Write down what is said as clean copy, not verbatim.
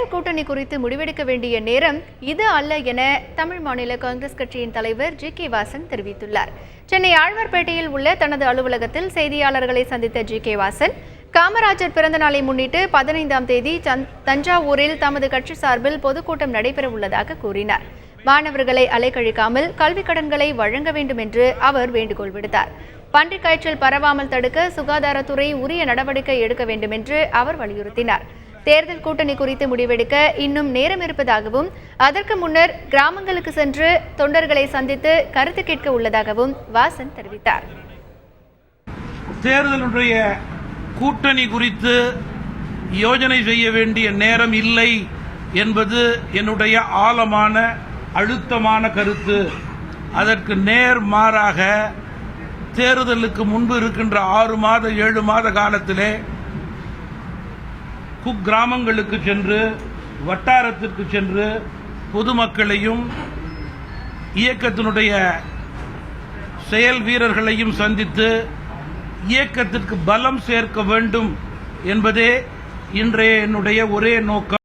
தேர்தல் கூட்டணி குறித்து முடிவெடுக்க வேண்டிய நேரம் இது அல்ல என தமிழ் மாநில காங்கிரஸ் கட்சியின் தலைவர் ஜி.கே. வாசன் தெரிவித்துள்ளார். சென்னை ஆழ்வார்பேட்டையில் உள்ள தனது அலுவலகத்தில் செய்தியாளர்களை சந்தித்த ஜி.கே. வாசன், காமராஜர் பிறந்த நாளை முன்னிட்டு 15ஆம் தேதி தஞ்சாவூரில் தமது கட்சி சார்பில் பொதுக்கூட்டம் நடைபெற உள்ளதாக கூறினார். மாணவர்களை அலைக்கழிக்காமல் கல்விக் கடன்களை வழங்க வேண்டும் என்று அவர் வேண்டுகோள் விடுத்தார். பன்றிக் காய்ச்சல் பரவாமல் தடுக்க சுகாதாரத்துறை உரிய நடவடிக்கை எடுக்க வேண்டும் என்று அவர் வலியுறுத்தினார். தேர்தல் கூட்டணி குறித்து முடிவெடுக்க இன்னும் நேரம் இருப்பதாகவும், அதற்கு முன்னர் கிராமங்களுக்கு சென்று தொண்டர்களை சந்தித்து கருத்து கேட்க உள்ளதாகவும் வாசன் தெரிவித்தார். தேர்தலுடைய கூட்டணி குறித்து யோஜனை செய்ய வேண்டிய நேரம் இல்லை என்பது என்னுடைய ஆழமான அழுத்தமான கருத்து. அதற்கு நேர்மாறாக தேர்தலுக்கு முன்பு இருக்கின்ற 6 மாத 7 மாத காலத்திலே குக்கிராமங்களுக்கு சென்று, வட்டாரத்திற்கு சென்று பொதுமக்களையும் இயக்கத்தினுடைய செயல் வீரர்களையும் சந்தித்து இயக்கத்திற்கு பலம் சேர்க்க வேண்டும் என்பதே இன்றைய என்னுடைய ஒரே நோக்கம்.